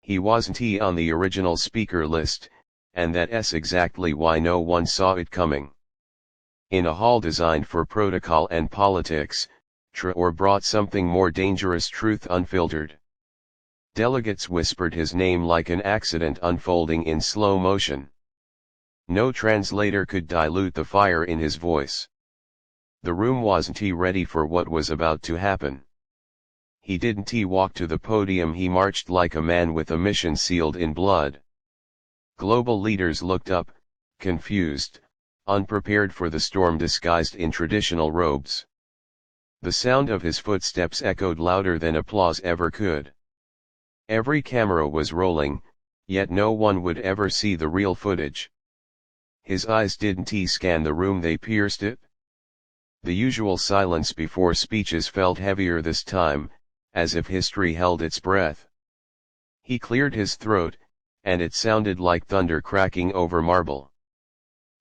He wasn't on the original speaker list, and that's exactly why no one saw it coming. In a hall designed for protocol and politics, Traoré brought something more dangerous: truth unfiltered. Delegates whispered his name like an accident unfolding in slow motion. No translator could dilute the fire in his voice. The room wasn't ready for what was about to happen. He didn't walk to the podium, he marched like a man with a mission sealed in blood. Global leaders looked up, confused, unprepared for the storm disguised in traditional robes. The sound of his footsteps echoed louder than applause ever could. Every camera was rolling, yet no one would ever see the real footage. His eyes didn't scan the room, they pierced it. The usual silence before speeches felt heavier this time, as if history held its breath. He cleared his throat, and it sounded like thunder cracking over marble.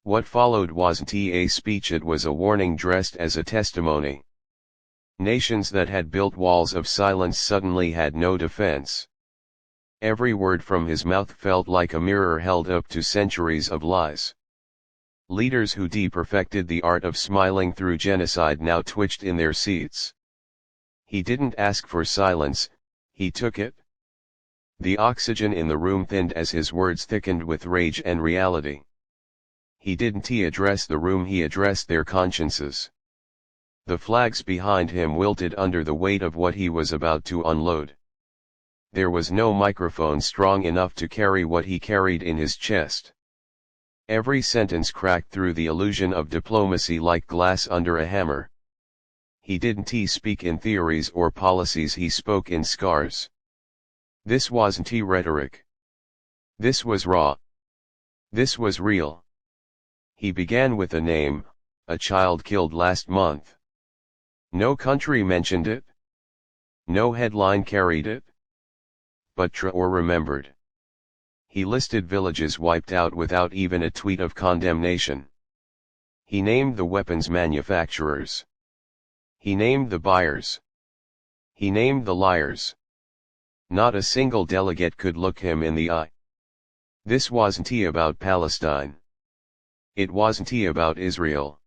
What followed wasn't a speech, it was a warning dressed as a testimony. Nations that had built walls of silence suddenly had no defense. Every word from his mouth felt like a mirror held up to centuries of lies. Leaders who perfected the art of smiling through genocide now twitched in their seats. He didn't ask for silence, he took it. The oxygen in the room thinned as his words thickened with rage and reality. He didn't address the room, he addressed their consciences. The flags behind him wilted under the weight of what he was about to unload. There was no microphone strong enough to carry what he carried in his chest. Every sentence cracked through the illusion of diplomacy like glass under a hammer. He didn't speak in theories or policies, he spoke in scars. This wasn't rhetoric. This was raw. This was real. He began with a name: a child killed last month. No country mentioned it. No headline carried it. But Traoré remembered. He listed villages wiped out without even a tweet of condemnation. He named the weapons manufacturers. He named the buyers. He named the liars. Not a single delegate could look him in the eye. This wasn't about Palestine. It wasn't about Israel.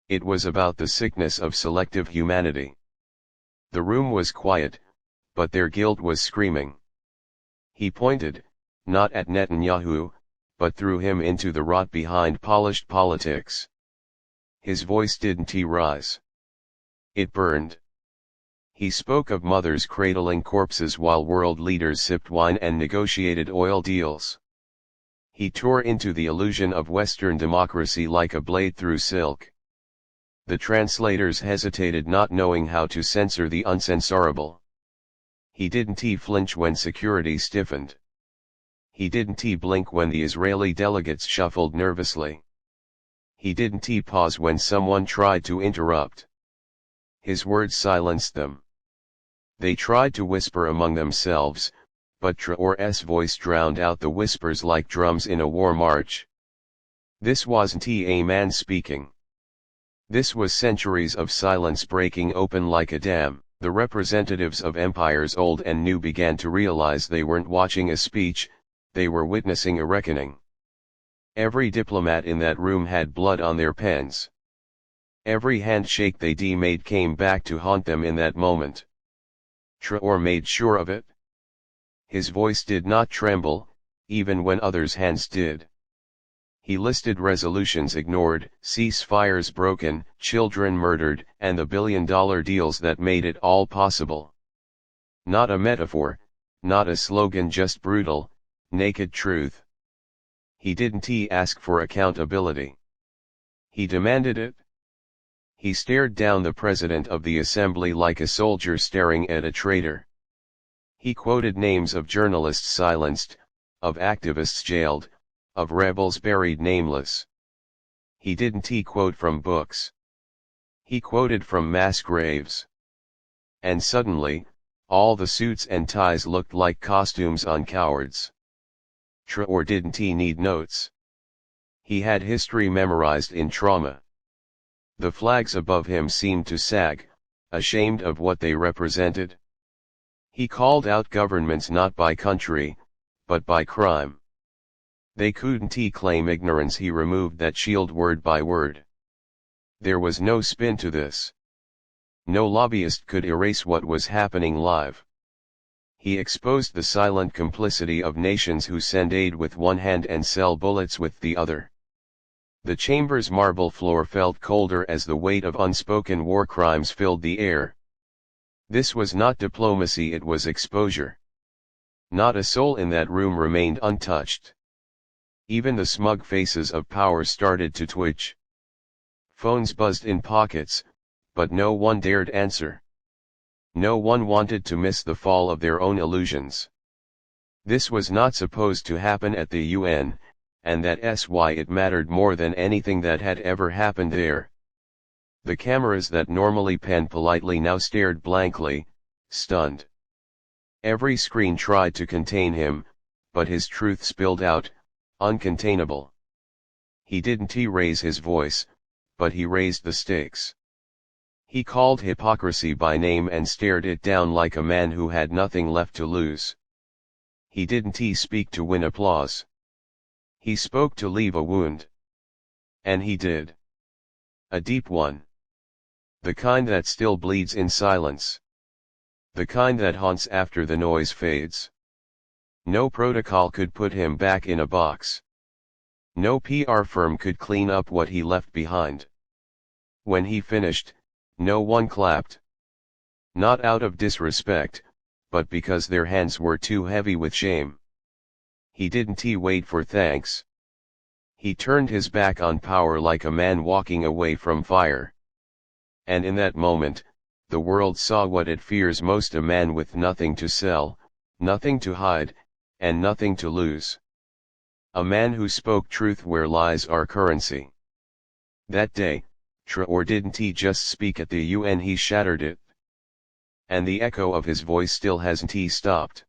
It was about the sickness of selective humanity. The room was quiet, but their guilt was screaming. He pointed, not at Netanyahu, but threw him into the rot behind polished politics. His voice didn't rise. It burned. He spoke of mothers cradling corpses while world leaders sipped wine and negotiated oil deals. He tore into the illusion of Western democracy like a blade through silk. The translators hesitated, not knowing how to censor the uncensorable. He didn't flinch when security stiffened. He didn't blink when the Israeli delegates shuffled nervously. He didn't pause when someone tried to interrupt. His words silenced them. They tried to whisper among themselves, but Traoré's voice drowned out the whispers like drums in a war march. This wasn't a man speaking. This was centuries of silence breaking open like a dam. The representatives of empires old and new began to realize they weren't watching a speech, they were witnessing a reckoning. Every diplomat in that room had blood on their pens. Every handshake they made came back to haunt them in that moment. Traoré made sure of it. His voice did not tremble, even when others' hands did. He listed resolutions ignored, ceasefires broken, children murdered, and the billion-dollar deals that made it all possible. Not a metaphor, not a slogan, just brutal, naked truth. He didn't ask for accountability. He demanded it. He stared down the president of the assembly like a soldier staring at a traitor. He quoted names of journalists silenced, of activists jailed, of rebels buried nameless. He didn't quote from books. He quoted from mass graves. And suddenly, all the suits and ties looked like costumes on cowards. Traoré didn't need notes. He had history memorized in trauma. The flags above him seemed to sag, ashamed of what they represented. He called out governments not by country, but by crime. They couldn't claim ignorance. He removed that shield word by word. There was no spin to this. No lobbyist could erase what was happening live. He exposed the silent complicity of nations who send aid with one hand and sell bullets with the other. The chamber's marble floor felt colder as the weight of unspoken war crimes filled the air. This was not diplomacy, it was exposure. Not a soul in that room remained untouched. Even the smug faces of power started to twitch. Phones buzzed in pockets, but no one dared answer. No one wanted to miss the fall of their own illusions. This was not supposed to happen at the UN, and that's why it mattered more than anything that had ever happened there. The cameras that normally panned politely now stared blankly, stunned. Every screen tried to contain him, but his truth spilled out, uncontainable. He didn't raise his voice, but he raised the stakes. He called hypocrisy by name and stared it down like a man who had nothing left to lose. He didn't speak to win applause. He spoke to leave a wound. And he did. A deep one. The kind that still bleeds in silence. The kind that haunts after the noise fades. No protocol could put him back in a box. No PR firm could clean up what he left behind. When he finished, no one clapped. Not out of disrespect, but because their hands were too heavy with shame. He didn't wait for thanks. He turned his back on power like a man walking away from fire. And in that moment, the world saw what it fears most: a man with nothing to sell, nothing to hide, and nothing to lose. A man who spoke truth where lies are currency. That day, Traoré didn't just speak at the UN, he shattered it. And the echo of his voice still hasn't stopped.